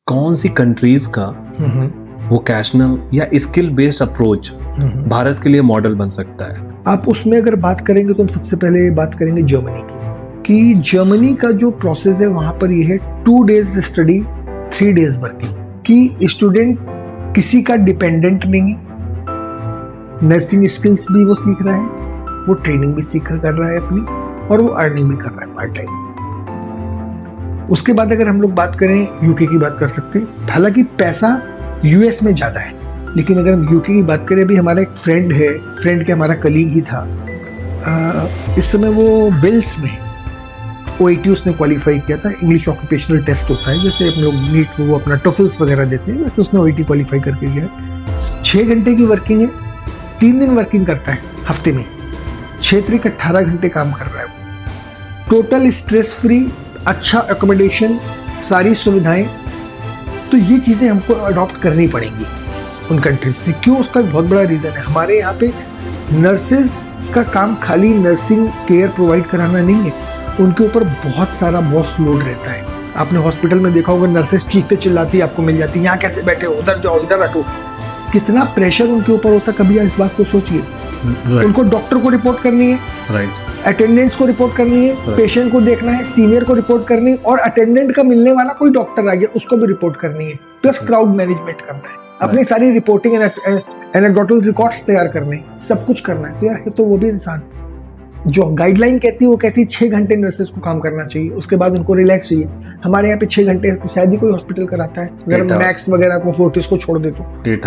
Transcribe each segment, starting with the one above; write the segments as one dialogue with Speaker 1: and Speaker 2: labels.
Speaker 1: कौन सी कंट्रीज का वोकेशनल या स्किल बेस्ड अप्रोच भारत के लिए मॉडल बन सकता है?
Speaker 2: आप उसमें अगर बात करेंगे तो हम सबसे पहले बात करेंगे जर्मनी की, कि जर्मनी का जो प्रोसेस है वहां पर ये है 2 days स्टडी 3 days वर्किंग, कि स्टूडेंट किसी का डिपेंडेंट नहीं है, नर्सिंग स्किल्स भी वो सीख रहा है, वो ट्रेनिंग भी सीख कर रहा है अपनी, और वो अर्निंग भी कर रहा है पार्ट टाइम। उसके बाद अगर हम लोग बात करें यूके की बात कर सकते हैं, हालांकि पैसा यूएस में ज़्यादा है, लेकिन अगर हम यूके की बात करें, अभी हमारा एक फ्रेंड के हमारा कलीग ही था, इस समय वो वेल्स में OIT उसने क्वालिफाई किया था, इंग्लिश ऑक्यूपेशनल टेस्ट होता है, जैसे हम लोग नीट वो अपना टोफल्स वगैरह देते हैं, वैसे उसने OIT क्वालिफाई करके गया। 6 घंटे की वर्किंग है, 3 दिन वर्किंग करता है हफ्ते में, 6 18 घंटे काम कर रहा है, टोटल स्ट्रेस फ्री, अच्छा एकोमोडेशन, सारी सुविधाएं। तो ये चीज़ें हमको अडॉप्ट करनी पड़ेंगी उन कंट्रीज से। क्यों? उसका एक बहुत बड़ा रीज़न है, हमारे यहाँ पे नर्सेज का काम खाली नर्सिंग केयर प्रोवाइड कराना नहीं है, उनके ऊपर बहुत सारा बॉस लोड रहता है। आपने हॉस्पिटल में देखा होगा, नर्सेज चीखते चिल्लाती आपको मिल जाती है, यहाँ कैसे बैठे हो, उधर जाओ, इधर बैठो। कितना प्रेशर उनके ऊपर होता है, कभी आप इस बात को सोचिए। उनको डॉक्टर को रिपोर्ट करनी है, अटेंडेंट्स को रिपोर्ट करनी है, पेशेंट को देखना है, सीनियर को रिपोर्ट करनी है, और अटेंडेंट का मिलने वाला कोई डॉक्टर आ गया उसको भी रिपोर्ट करनी है, प्लस क्राउड मैनेजमेंट करना है, अपनी सारी रिपोर्टिंग एनेक्डोटल रिकॉर्ड्स तैयार करने, सब कुछ करना है। तो यार तो वो भी इंसान, जो गाइडलाइन कहती है वो कहती है 6 घंटे नर्सेस को काम करना चाहिए, उसके बाद उनको रिलैक्स चाहिए। हमारे यहाँ पे 6 घंटे शायद ही कोई हॉस्पिटल कराता है, अगर मैक्स वगैरह को फोर्टिस को छोड़ दे तो 8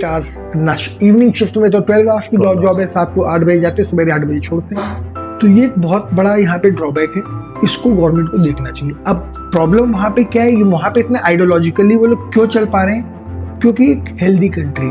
Speaker 2: आवर्स। इवनिंग शिफ्ट में तो 12 आवर्स की जॉब है, 7 को 8 बजे जाते हैं, सवेरे 8 बजे छोड़ते हैं। तो ये एक बहुत बड़ा यहाँ पे ड्रॉबैक है, इसको गवर्नमेंट को देखना चाहिए। अब प्रॉब्लम वहाँ पे क्या है, वहाँ पे इतने आइडियोलॉजिकली वो लोग क्यों चल पा रहे हैं? क्योंकि एक हेल्दी कंट्री,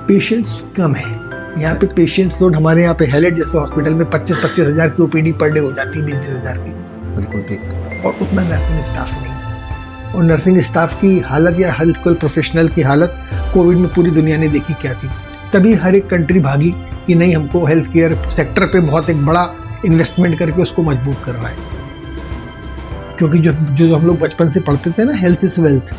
Speaker 2: पेशेंट्स कम है यहाँ पे। पेशेंट्स लोड हमारे यहाँ पे हेलेट जैसे हॉस्पिटल में 25-25 हज़ार की OPD पर डे हो जाती है, 20-20 हज़ार की,
Speaker 1: बिल्कुल ठीक।
Speaker 2: और उतना नर्सिंग स्टाफ नहीं, और नर्सिंग स्टाफ की हालत या हेल्थ केयर प्रोफेशनल की हालत कोविड में पूरी दुनिया ने देखी क्या थी। तभी हर एक कंट्री भागी कि नहीं, हमको हेल्थ केयर सेक्टर पे बहुत एक बड़ा इन्वेस्टमेंट करके उसको मजबूत करना है। क्योंकि जो हम लोग बचपन से पढ़ते थे ना, हेल्थ इज वेल्थ,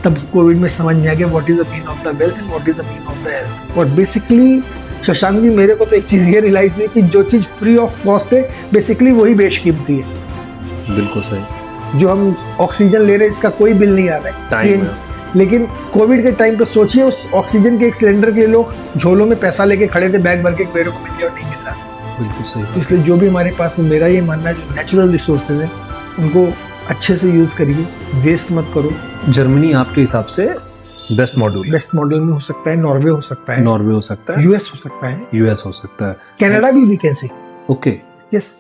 Speaker 2: तब कोविड में समझ में आ गया what is the mean of the wealth and what is the mean of the health. और बेसिकली शशांक जी, मेरे को तो एक चीज़ ये रियलाइज हुई कि जो चीज़ फ्री ऑफ कॉस्ट है बेसिकली वही बेशकीमती है।
Speaker 1: बिल्कुल सही।
Speaker 2: जो हम ऑक्सीजन ले रहे हैं इसका कोई बिल नहीं आ रहा है, लेकिन कोविड के टाइम पे सोचिए, उस ऑक्सीजन के एक सिलेंडर के लिए लोग झोलों में पैसा लेके खड़े थे, बैग भर के, मेरे को मिल गया और नहीं मिल रहा।
Speaker 1: बिल्कुल सही।
Speaker 2: तो इसलिए जो भी हमारे पास, मेरा ये मानना है, जो नेचुरल रिसोर्सेज है उनको अच्छे से यूज़ करिए, वेस्ट मत करो।
Speaker 1: जर्मनी आपके हिसाब से बेस्ट मॉड्यूल
Speaker 2: में हो सकता है, नॉर्वे हो सकता है,
Speaker 1: यूएस हो सकता है,
Speaker 2: यूएस हो सकता है,
Speaker 1: यूएस हो सकता है,
Speaker 2: कनाडा भी we can say.
Speaker 1: Okay,
Speaker 2: yes.